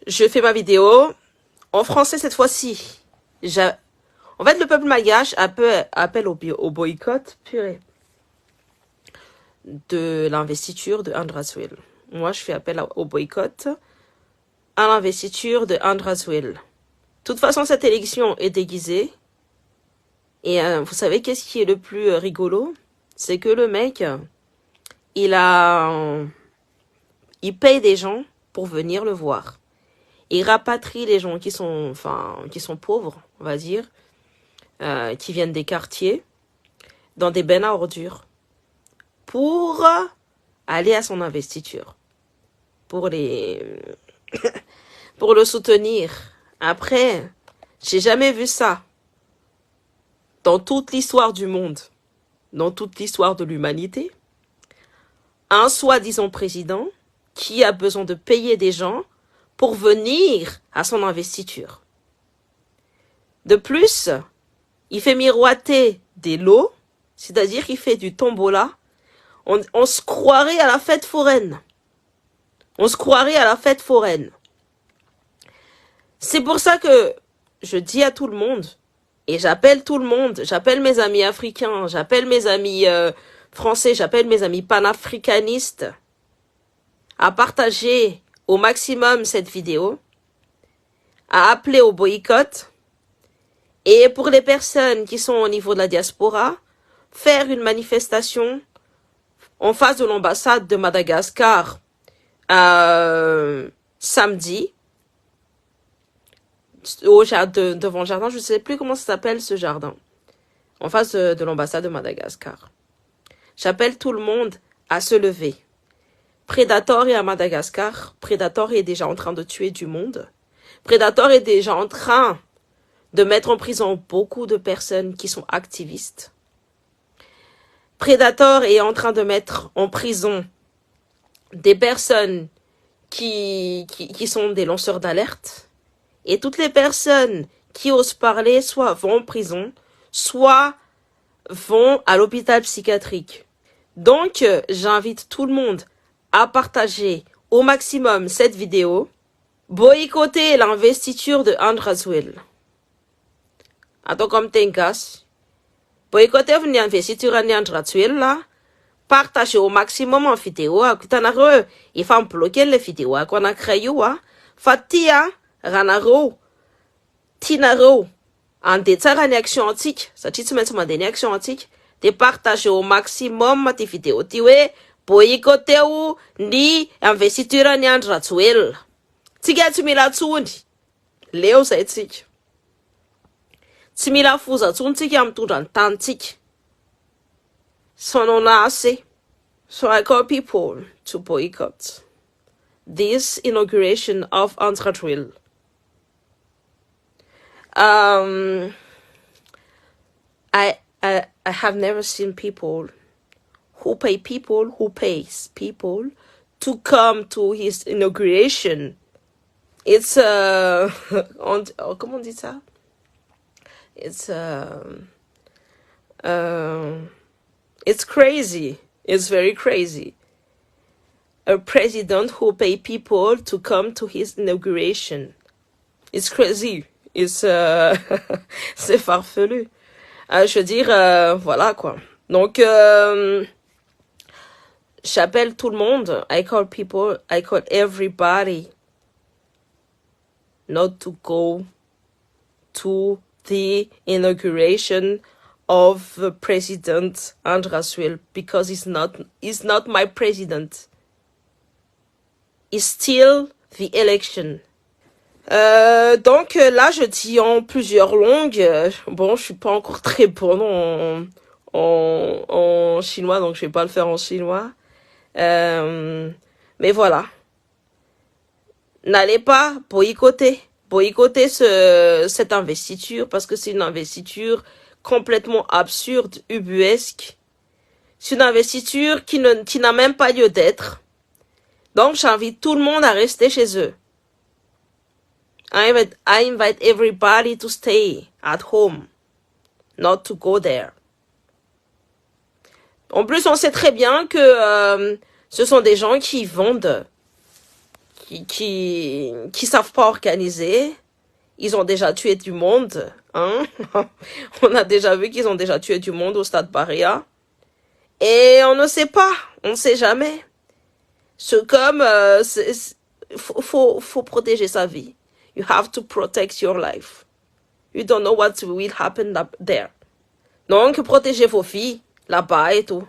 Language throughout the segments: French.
je fais ma vidéo en français cette fois-ci. En fait, le peuple malgache appelle au boycott, purée, de l'investiture de Andraswil. Moi, je fais appel au boycott à l'investiture de Andraswil. De toute façon, cette élection est déguisée. Et vous savez qu'est-ce qui est le plus rigolo? C'est que le mec, il paye des gens pour venir le voir. Il rapatrie les gens qui sont pauvres, on va dire, qui viennent des quartiers, dans des bennes à ordures, pour aller à son investiture, pour le soutenir. Après, j'ai jamais vu ça dans toute l'histoire du monde, dans toute l'histoire de l'humanité. Un soi-disant président qui a besoin de payer des gens pour venir à son investiture. De plus, il fait miroiter des lots, c'est-à-dire qu'il fait du tombola. On se croirait à la fête foraine. On se croirait à la fête foraine. C'est pour ça que je dis à tout le monde, et j'appelle tout le monde, j'appelle mes amis africains, j'appelle mes amis français, j'appelle mes amis panafricanistes, à partager au maximum cette vidéo, à appeler au boycott, et pour les personnes qui sont au niveau de la diaspora, faire une manifestation en face de l'ambassade de Madagascar samedi, devant le jardin, je ne sais plus comment ça s'appelle ce jardin, en face de l'ambassade de Madagascar. J'appelle tout le monde à se lever. Predator est à Madagascar. Predator est déjà en train de tuer du monde. Predator est déjà en train de mettre en prison beaucoup de personnes qui sont activistes. Predator est en train de mettre en prison des personnes qui sont des lanceurs d'alerte. Et toutes les personnes qui osent parler, soit vont en prison, soit vont à l'hôpital psychiatrique. Donc, j'invite tout le monde à partager au maximum cette vidéo. Boycotter l'investiture de Andraswil. Attends comme Tenkas. Boycotter l'investiture de Andraswil là. Partagez au maximum en vidéo. Il faut bloquer les vidéos qu'on a créées. Fatia. Ranaro, Tinaro, en détail action antique, ça dit une action antique, de partager au maximum tes vidéos, tu es boycotter ou ni investiture ni Andraswil. Tiga tu mila tsundi, Léo ça etique. Tu mila fusa tsundi qui am tout dans tantique. Son on a assez. So I call people to boycott this inauguration of Andraswil. I have never seen people who pays people to come to his inauguration. It's comment on dit ça? It's crazy. It's very crazy. A president who pay people to come to his inauguration. It's crazy. C'est farfelu. Je veux dire, voilà quoi. Donc, j'appelle tout le monde. I call everybody not to go to the inauguration of President Andraswil because he's not my president. It's still the election. Donc là je dis en plusieurs langues. Bon, je suis pas encore très bonne en chinois, donc je vais pas le faire en chinois. Mais voilà. N'allez pas boycotter cette investiture parce que c'est une investiture complètement absurde, ubuesque. C'est une investiture qui n'a même pas lieu d'être. Donc j'invite tout le monde à rester chez eux. I invite everybody to stay at home, not to go there. En plus, on sait très bien que ce sont des gens qui vendent qui savent pas organiser. Ils ont déjà tué du monde, hein. On a déjà vu qu'ils ont déjà tué du monde au stade Barria. Et on ne sait pas, on ne sait jamais. C'est comme, faut protéger sa vie. You have to protect your life. You don't know what will happen there. Donc, protégez vos filles, là-bas et tout.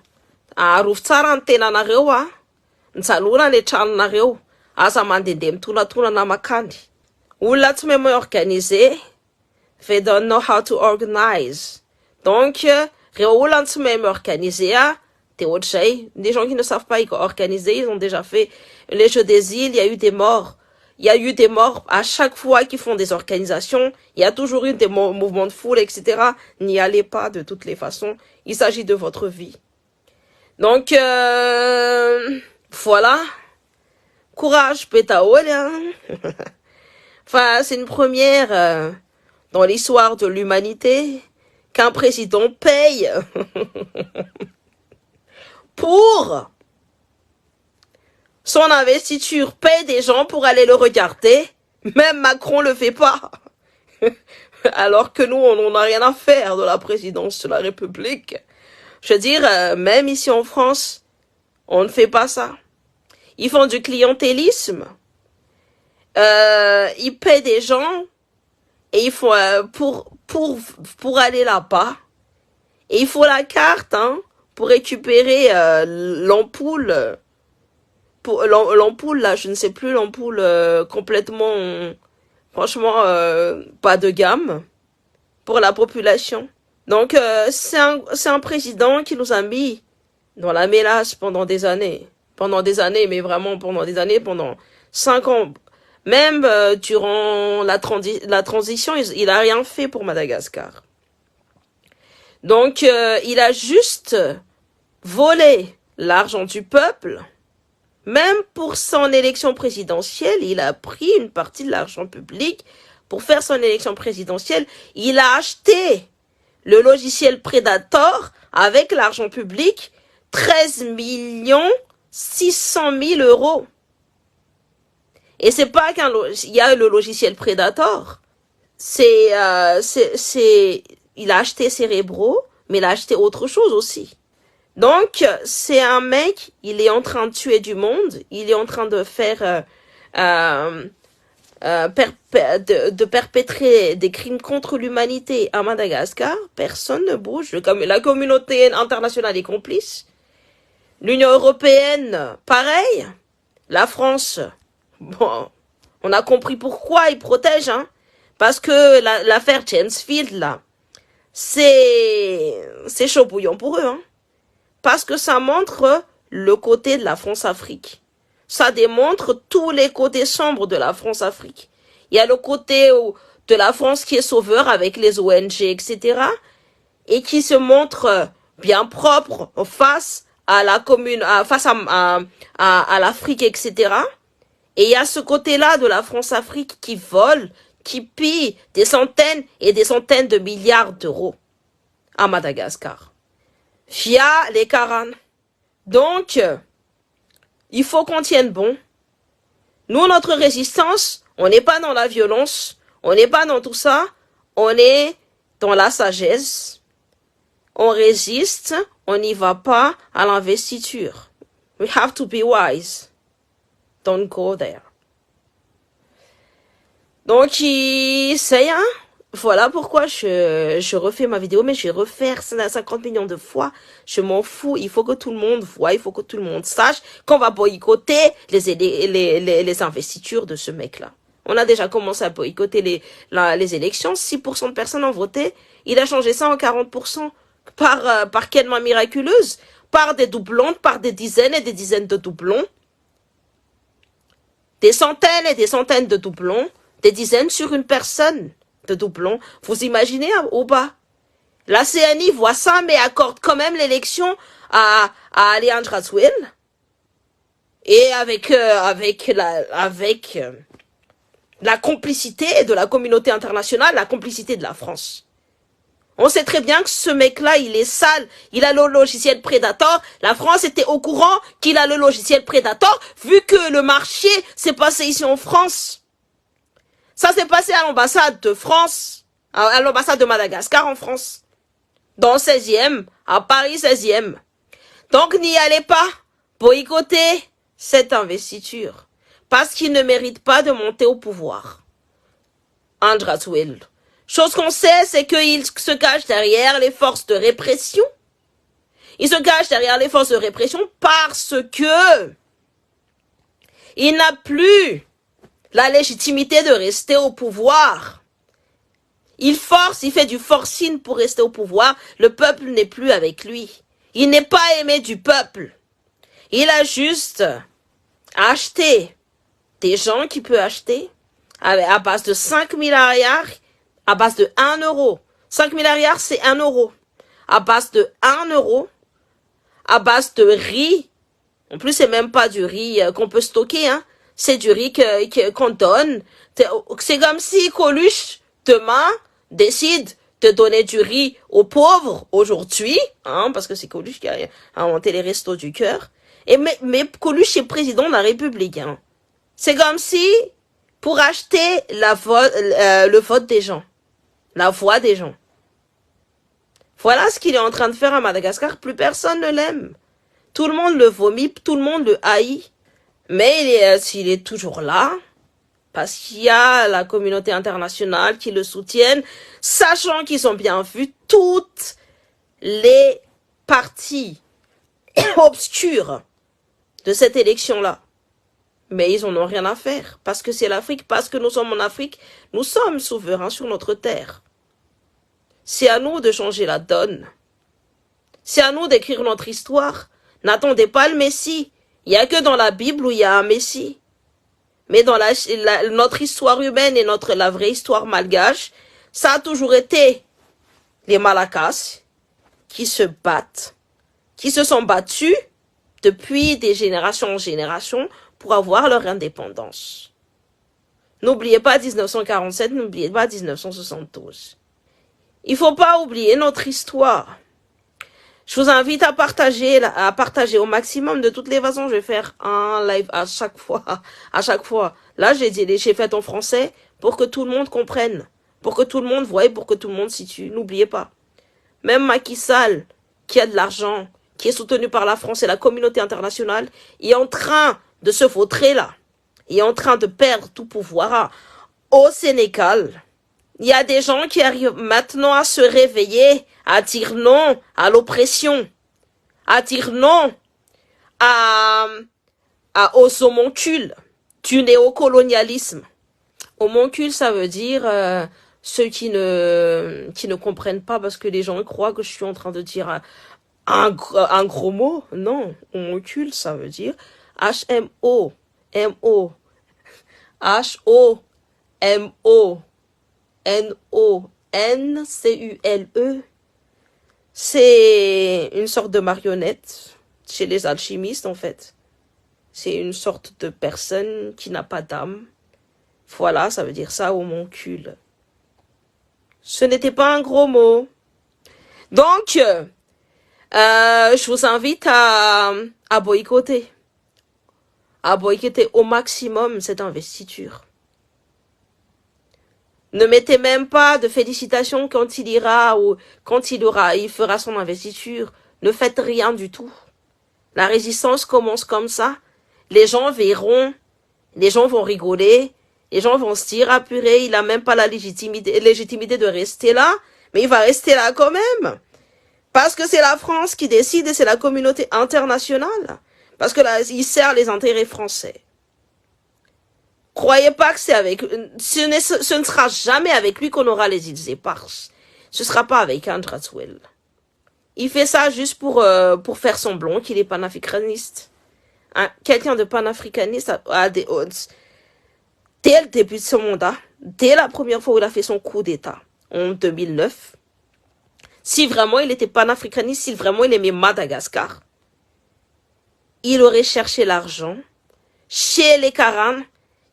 Arovy tsara ny tenanareo, ah. Nisalona le tranonareo. Aza mandehandeha mitolatola makany. Olona tsy mahay organiser. They don't know how to organize. Donc, reo olona tsy mahay organiser, ah. Des gens qui ne savent pas organiser, ils ont déjà fait les Jeux des îles, il y a eu des morts. Il y a eu des morts à chaque fois qu'ils font des organisations. Il y a toujours eu des mouvements de foule, etc. N'y allez pas de toutes les façons. Il s'agit de votre vie. Donc, voilà. Courage, pétaole. Hein. Enfin, c'est une première dans l'histoire de l'humanité qu'un président paye pour son investiture, paye des gens pour aller le regarder. Même Macron le fait pas. Alors que nous, on n'a rien à faire de la présidence de la République. Je veux dire, même ici en France, on ne fait pas ça. Ils font du clientélisme. Ils paient des gens et il faut pour aller là-bas. Et il faut la carte, hein, pour récupérer l'ampoule. L'ampoule, là, je ne sais plus, l'ampoule complètement, franchement, pas de gamme pour la population. Donc, c'est un président qui nous a mis dans la mélasse pendant des années. Pendant des années, mais vraiment pendant des années, pendant 5 ans. Même durant la transition, il a rien fait pour Madagascar. Donc, il a juste volé l'argent du peuple. Même pour son élection présidentielle, il a pris une partie de l'argent public pour faire son élection présidentielle. Il a acheté le logiciel Predator avec l'argent public, 13 600 000 euros. Et c'est pas il y a le logiciel Predator. Il a acheté Cerebro, mais il a acheté autre chose aussi. Donc, c'est un mec, il est en train de tuer du monde, il est en train de faire, de perpétrer des crimes contre l'humanité à Madagascar. Personne ne bouge. La communauté internationale est complice. L'Union européenne, pareil. La France, bon, on a compris pourquoi ils protègent, hein. Parce que l'affaire Chensfield, là, c'est chaud bouillon pour eux, hein. Parce que ça montre le côté de la France-Afrique. Ça démontre tous les côtés sombres de la France-Afrique. Il y a le côté de la France qui est sauveur avec les ONG, etc. Et qui se montre bien propre face à la commune, face à l'Afrique, etc. Et il y a ce côté-là de la France-Afrique qui vole, qui pille des centaines et des centaines de milliards d'euros à Madagascar. Via les Karanes. Donc, il faut qu'on tienne bon. Nous, notre résistance, on n'est pas dans la violence, on n'est pas dans tout ça, on est dans la sagesse. On résiste, on n'y va pas à l'investiture. We have to be wise. Don't go there. Donc, c'est hein. Voilà pourquoi je refais ma vidéo, mais je vais refaire 50 millions de fois. Je m'en fous. Il faut que tout le monde voit, il faut que tout le monde sache qu'on va boycotter les investitures de ce mec-là. On a déjà commencé à boycotter les élections. 6% de personnes ont voté. Il a changé ça en 40%. Par quelle main miraculeuse? Par des doublons, par des dizaines et des dizaines de doublons. Des centaines et des centaines de doublons. Des dizaines sur une personne de doublons. Vous imaginez ou pas? La CNI voit ça, mais accorde quand même l'élection à Alejandro Razuel. Et avec la complicité de la communauté internationale, la complicité de la France. On sait très bien que ce mec-là, il est sale. Il a le logiciel Predator. La France était au courant qu'il a le logiciel Predator, vu que le marché s'est passé ici en France. Ça s'est passé à l'ambassade de France, à l'ambassade de Madagascar en France. Dans le 16e, à Paris 16e. Donc n'y allez pas. Boycottez cette investiture. Parce qu'il ne mérite pas de monter au pouvoir. Andrew Azoulay. Chose qu'on sait, c'est qu'il se cache derrière les forces de répression. Il se cache derrière les forces de répression parce que il n'a plus la légitimité de rester au pouvoir. Il force, il fait du forcing pour rester au pouvoir. Le peuple n'est plus avec lui. Il n'est pas aimé du peuple. Il a juste acheté des gens qu'il peut acheter à base de 5 milliards, à base de 1 euro. 5 milliards, c'est 1 euro. À base de 1 euro, à base de riz. En plus, c'est même pas du riz qu'on peut stocker, hein. C'est du riz qu'on donne. C'est comme si Coluche, demain, décide de donner du riz aux pauvres aujourd'hui, hein, parce que c'est Coluche qui a inventé les restos du cœur. Mais Coluche est président de la République, hein. C'est comme si, pour acheter le vote des gens, la voix des gens. Voilà ce qu'il est en train de faire à Madagascar. Plus personne ne l'aime. Tout le monde le vomit, tout le monde le haït. Mais il est toujours là, parce qu'il y a la communauté internationale qui le soutienne, sachant qu'ils ont bien vu toutes les parties obscures de cette élection-là. Mais ils en ont rien à faire, parce que c'est l'Afrique, parce que nous sommes en Afrique, nous sommes souverains sur notre terre. C'est à nous de changer la donne. C'est à nous d'écrire notre histoire. N'attendez pas le Messie. Il n'y a que dans la Bible où il y a un Messie. Mais dans notre histoire humaine et la vraie histoire malgache, ça a toujours été les Malakas qui se battent, qui se sont battus depuis des générations en générations pour avoir leur indépendance. N'oubliez pas 1947, n'oubliez pas 1972. Il faut pas oublier notre histoire. Je vous invite à partager au maximum. De toutes les façons, je vais faire un live à chaque fois. Là, j'ai fait en français pour que tout le monde comprenne, pour que tout le monde voie, pour que tout le monde situe. N'oubliez pas. Même Macky Sall, qui a de l'argent, qui est soutenu par la France et la communauté internationale, est en train de se vautrer là. Il est en train de perdre tout pouvoir. Au Sénégal, il y a des gens qui arrivent maintenant à se réveiller, à dire non à l'oppression, à dire non aux homoncules du néocolonialisme. Homoncule, ça veut dire ceux qui ne comprennent pas parce que les gens croient que je suis en train de dire un gros mot. Non, homoncule, ça veut dire H-M-O-M-O H-O-M-O-N-O-N-C-U-L-E. C'est une sorte de marionnette chez les alchimistes, en fait. C'est une sorte de personne qui n'a pas d'âme. Voilà, ça veut dire ça, homoncule. Ce n'était pas un gros mot. Donc, je vous invite à boycotter. À boycotter au maximum cette investiture. Ne mettez même pas de félicitations quand il ira ou quand il fera son investiture. Ne faites rien du tout. La résistance commence comme ça. Les gens verront, les gens vont rigoler, les gens vont se dire, ah purée, il a même pas la légitimité de rester là, mais il va rester là quand même. Parce que c'est la France qui décide et c'est la communauté internationale. Parce que là, il sert les intérêts français. Croyez pas que c'est avec... Ce ne sera jamais avec lui qu'on aura les îles éparses. Ce sera pas avec Andrew Azoulay. Il fait ça juste pour faire semblant qu'il est panafricaniste. Hein? Quelqu'un de panafricaniste a des odds. Dès le début de son mandat, dès la première fois où il a fait son coup d'État, en 2009, si vraiment il était panafricaniste, si vraiment il aimait Madagascar, il aurait cherché l'argent chez les Karans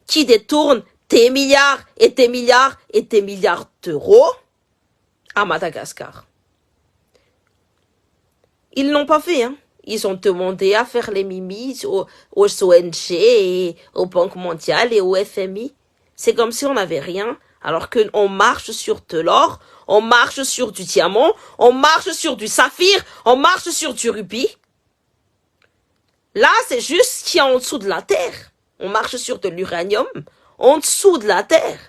qui détournent des milliards et des milliards et des milliards d'euros à Madagascar. Ils n'ont pas fait, hein. Ils ont demandé à faire les mimis aux ONG et aux banques mondiales et au FMI. C'est comme si on n'avait rien, alors qu'on marche sur de l'or, on marche sur du diamant, on marche sur du saphir, on marche sur du rubis. Là, c'est juste ce qu'il y a en dessous de la terre. On marche sur de l'uranium, en dessous de la terre.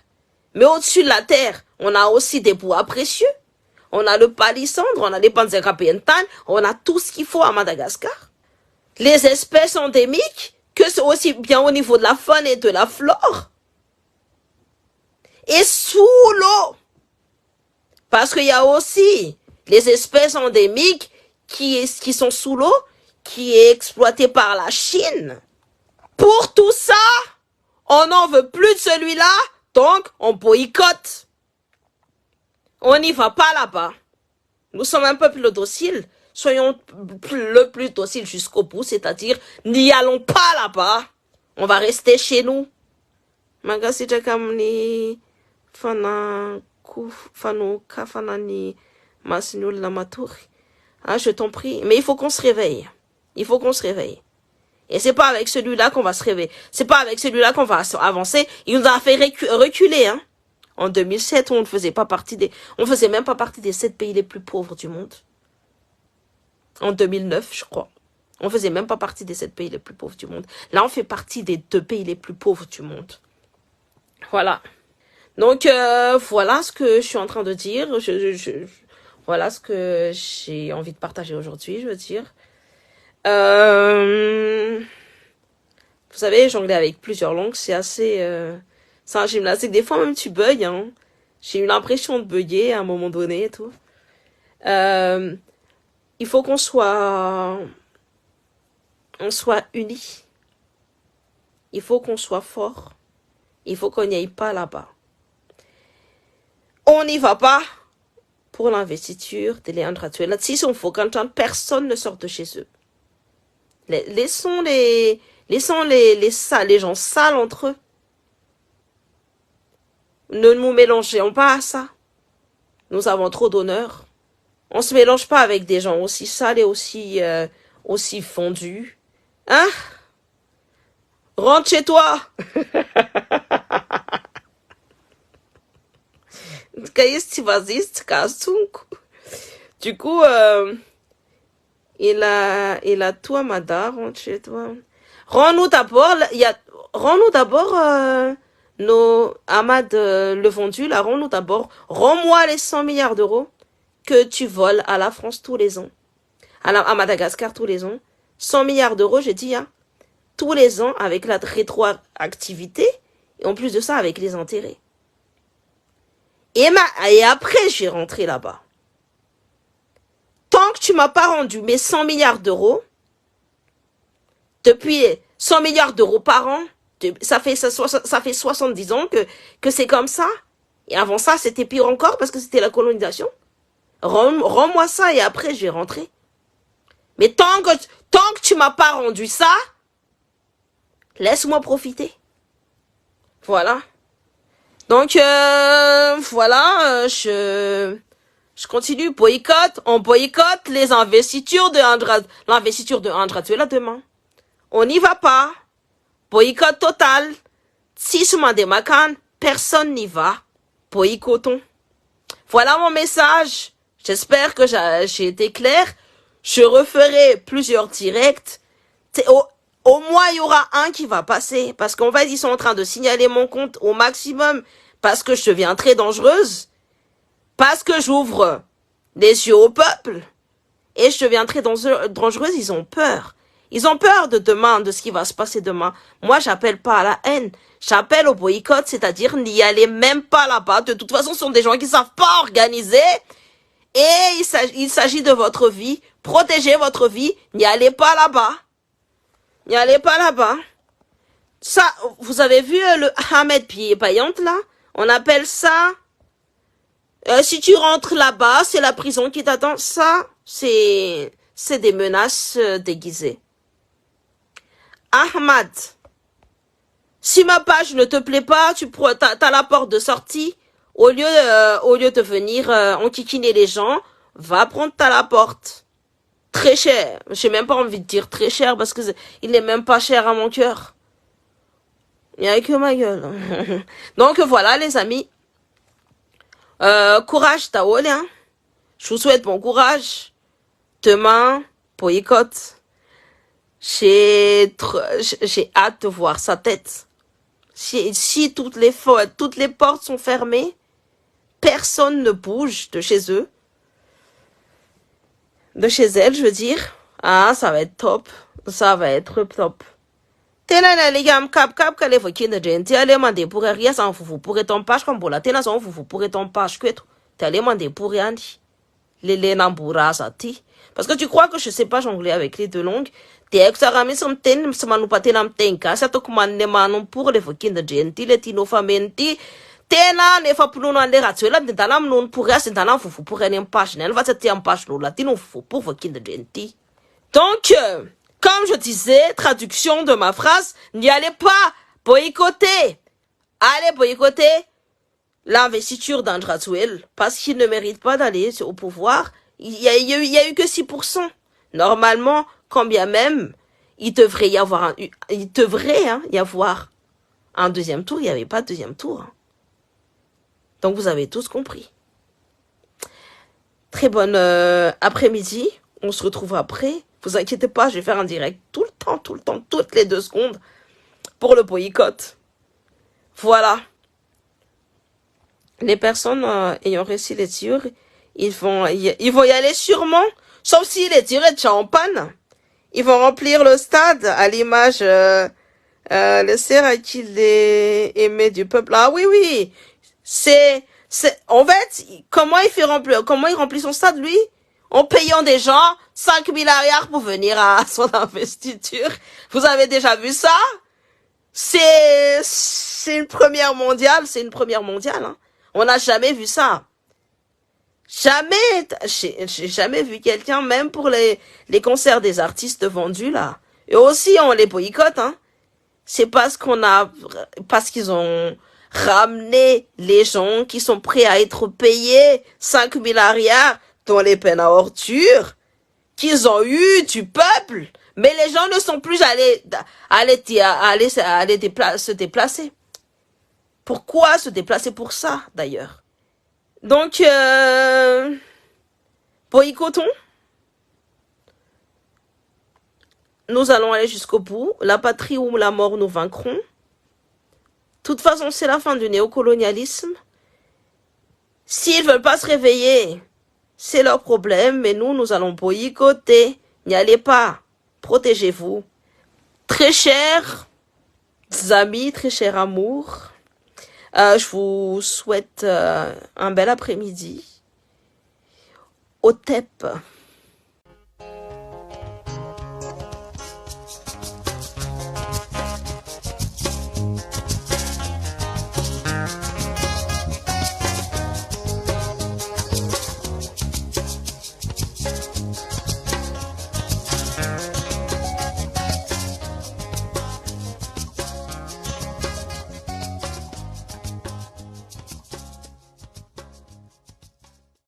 Mais au-dessus de la terre, on a aussi des bois précieux. On a le palissandre, on a les panzerapéentanes, on a tout ce qu'il faut à Madagascar. Les espèces endémiques, que c'est aussi bien au niveau de la faune et de la flore. Et sous l'eau. Parce qu'il y a aussi les espèces endémiques qui sont sous l'eau, qui est exploité par la Chine. Pour tout ça, on n'en veut plus de celui-là, donc on boycotte. On n'y va pas là-bas. Nous sommes un peuple docile. Soyons le plus docile jusqu'au bout, c'est-à-dire n'y allons pas là-bas. On va rester chez nous. Magasi jakamni fana fano kafanani masinul lamaturi. Ah, je t'en prie. Mais il faut qu'on se réveille. Il faut qu'on se réveille. Et c'est pas avec celui-là qu'on va se réveiller. C'est pas avec celui-là qu'on va avancer. Il nous a fait reculer, hein. En 2007, on ne faisait pas partie on faisait même pas partie des 7 pays les plus pauvres du monde. En 2009, je crois. On faisait même pas partie des 7 pays les plus pauvres du monde. Là, on fait partie des 2 pays les plus pauvres du monde. Voilà. Donc, voilà ce que je suis en train de dire. Voilà ce que j'ai envie de partager aujourd'hui, je veux dire. Vous savez, jongler avec plusieurs langues, c'est assez... c'est un gymnastique. Des fois, même, tu bugs, hein. J'ai eu l'impression de bugger à un moment donné et tout. Il faut qu'on soit unis. Il faut qu'on soit fort. Il faut qu'on n'y aille pas là-bas. On n'y va pas pour l'investiture de Leandro Attuela. Si on faut qu'entendre, personne ne sort de chez eux. Laissons les gens sales entre eux. Ne nous mélangeons pas à ça. Nous avons trop d'honneur. On se mélange pas avec des gens aussi sales et aussi fondus. Hein? Rentre chez toi! Du coup, il a tout Amada, rentre chez toi. Rends-nous d'abord, nos Ahmad le vendu, là, rends-nous d'abord, rends-moi les 100 milliards d'euros que tu voles à la France tous les ans. À Madagascar tous les ans. 100 milliards d'euros, j'ai dit, hein. Tous les ans avec la rétroactivité et en plus de ça avec les intérêts. Et après, j'ai rentré là-bas. Tant que tu m'as pas rendu mes 100 milliards d'euros, depuis 100 milliards d'euros par an, ça fait 70 ans que c'est comme ça. Et avant ça, c'était pire encore parce que c'était la colonisation. Rends-moi ça et après, je vais rentrer. Mais tant que tu m'as pas rendu ça, laisse-moi profiter. Voilà. Donc, voilà, je continue. Boycott. On boycotte les investitures l'investiture de Andra Tuela demain. On n'y va pas. Boycott total. Si je m'en démacan, personne n'y va. Boycottons. Voilà mon message. J'espère que j'ai été clair. Je referai plusieurs directs. Au moins, il y aura un qui va passer. Parce qu'en fait, ils sont en train de signaler mon compte au maximum. Parce que je deviens très dangereuse. Parce que j'ouvre les yeux au peuple. Et je deviens très dangereuse. Ils ont peur. Ils ont peur de demain, de ce qui va se passer demain. Moi, j'appelle pas à la haine. J'appelle au boycott, c'est-à-dire n'y allez même pas là-bas. De toute façon, ce sont des gens qui savent pas organiser. Et il s'agit de votre vie. Protégez votre vie. N'y allez pas là-bas. N'y allez pas là-bas. Ça, vous avez vu le Ahmed Payante là? On appelle ça... si tu rentres là-bas, c'est la prison qui t'attend. Ça, c'est des menaces déguisées. Ahmad, si ma page ne te plaît pas, t'as la porte de sortie. Au lieu de venir enquiquiner les gens, va prendre à la porte. Très cher. J'ai même pas envie de dire très cher parce que il n'est même pas cher à mon cœur. Il n'y a que ma gueule. Donc voilà les amis. Courage Taole, hein. Je vous souhaite bon courage. Demain, boycott. J'ai hâte de voir sa tête. Si toutes les portes sont fermées, personne ne bouge de chez eux. De chez elle, je veux dire. Ah, ça va être top. Ça va être top. Tena les gars, cap kale vokin de gente, allez demander pour rien sans vous pour ton page comme pour la tena sans vous pour ton page que tu allez demander pour rien. Les nambura ti. Parce que tu crois que je sais pas jongler avec les deux langues. T'es que ça ramène son ten, ça m'a nous pas tenam tenka, ça te commande les manos pour les vokin de gente, les tino famenti. Tena ne fa puno na le ratsuela de tanam non pour rien, c'est tanam vous pour rien page, ne va se tirer en page lo latino pour vokin de gente. Donc, comme je disais, traduction de ma phrase, n'y allez pas boycotter. Allez boycotter l'investiture d'Andrazuel parce qu'il ne mérite pas d'aller au pouvoir. Il y a eu que 6%. Normalement, quand bien même, il devrait y avoir un deuxième tour. Il n'y avait pas de deuxième tour. Hein. Donc, vous avez tous compris. Très bonne après-midi. On se retrouve après. Vous inquiétez pas, je vais faire un direct tout le temps, toutes les 2 secondes pour le boycott. Voilà. Les personnes ayant reçu les tirs, ils vont y aller sûrement, sauf si les tirs sont en panne. Ils vont remplir le stade à l'image le sert qu'il est aimé du peuple. Ah oui. En fait, comment il remplit son stade, lui? En payant des gens 5 milliards pour venir à son investiture. Vous avez déjà vu ça? C'est une première mondiale, hein. On n'a jamais vu ça. Jamais, j'ai jamais vu quelqu'un, même pour les concerts des artistes vendus, là. Et aussi, on les boycotte, hein. C'est parce qu'ils ont ramené les gens qui sont prêts à être payés 5 milliards dans les peines à ordures, qu'ils ont eu du peuple. Mais les gens ne sont plus se déplacer. Pourquoi se déplacer pour ça, d'ailleurs? Donc, boycottons. Nous allons aller jusqu'au bout. La patrie ou la mort, nous vaincrons. De toute façon, c'est la fin du néocolonialisme. S'ils veulent pas se réveiller, c'est leur problème, mais nous allons boycotter. N'y allez pas. Protégez-vous. Très chers amis, très cher amour, je vous souhaite un bel après-midi. Au TEP.